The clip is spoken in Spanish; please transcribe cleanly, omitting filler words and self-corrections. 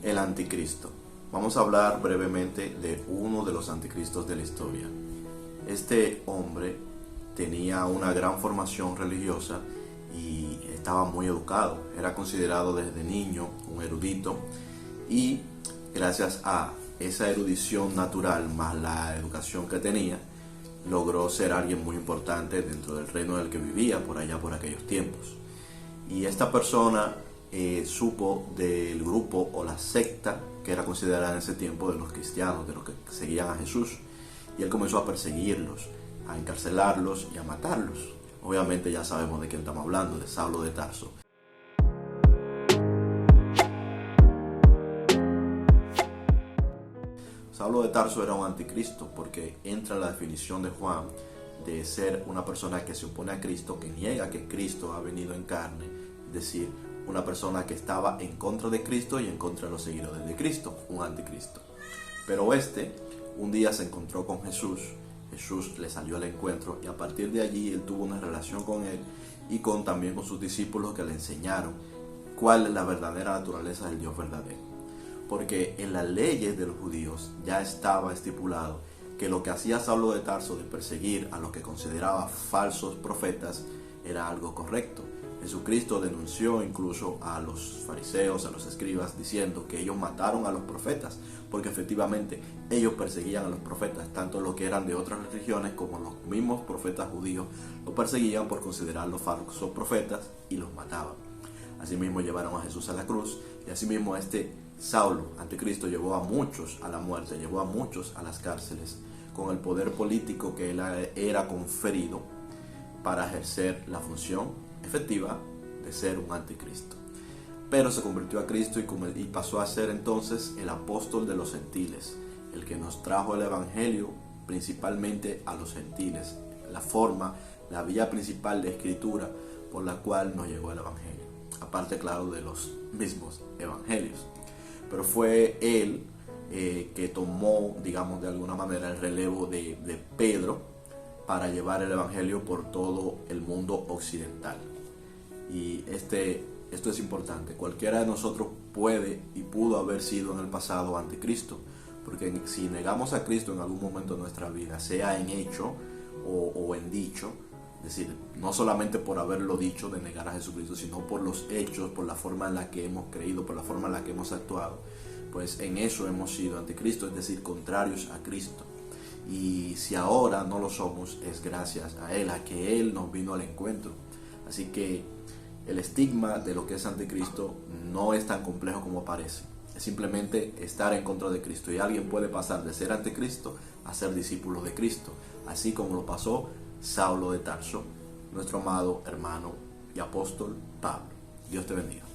El anticristo. Vamos a hablar brevemente de uno de los anticristos de la historia. Este hombre tenía una gran formación religiosa y estaba muy educado. Era considerado desde niño un erudito y gracias a esa erudición natural más la educación que tenía, logró ser alguien muy importante dentro del reino en el que vivía por allá por aquellos tiempos. Y esta persona supo del grupo o la secta que era considerada en ese tiempo de los cristianos, de los que seguían a Jesús, y él comenzó a perseguirlos, a encarcelarlos y a matarlos. Obviamente ya sabemos de quién estamos hablando, de Saulo de Tarso. Saulo de Tarso era un anticristo porque entra en la definición de Juan de ser una persona que se opone a Cristo, que niega que Cristo ha venido en carne, es decir, una persona que estaba en contra de Cristo y en contra de los seguidores de Cristo, un anticristo. Pero un día se encontró con Jesús, Jesús le salió al encuentro y a partir de allí él tuvo una relación con él y también con sus discípulos que le enseñaron cuál es la verdadera naturaleza del Dios verdadero. Porque en las leyes de los judíos ya estaba estipulado que lo que hacía Saulo de Tarso de perseguir a los que consideraba falsos profetas era algo correcto. Jesucristo denunció incluso a los fariseos, a los escribas, diciendo que ellos mataron a los profetas, porque efectivamente ellos perseguían a los profetas, tanto los que eran de otras religiones como los mismos profetas judíos los perseguían por considerarlos falsos profetas y los mataban. Asimismo llevaron a Jesús a la cruz y asimismo Saulo, anticristo, llevó a muchos a la muerte, llevó a muchos a las cárceles con el poder político que él era conferido para ejercer la función efectiva de ser un anticristo. Pero se convirtió a Cristo y pasó a ser entonces el apóstol de los gentiles, el que nos trajo el evangelio principalmente a los gentiles, la vía principal de escritura por la cual nos llegó el evangelio, aparte claro de los mismos evangelios. Pero fue él que tomó, digamos de alguna manera, el relevo de Pedro para llevar el evangelio por todo el mundo occidental. Y esto es importante. Cualquiera de nosotros puede y pudo haber sido en el pasado anticristo, porque si negamos a Cristo en algún momento de nuestra vida, sea en hecho o en dicho, es decir, no solamente por haberlo dicho de negar a Jesucristo, sino por los hechos, por la forma en la que hemos creído, por la forma en la que hemos actuado, pues en eso hemos sido anticristo, es decir, contrarios a Cristo. Y si ahora no lo somos, es gracias a Él, a que Él nos vino al encuentro. Así que el estigma de lo que es anticristo no es tan complejo como parece. Es simplemente estar en contra de Cristo. Y alguien puede pasar de ser anticristo a ser discípulo de Cristo, así como lo pasó Saulo de Tarso, nuestro amado hermano y apóstol Pablo. Dios te bendiga.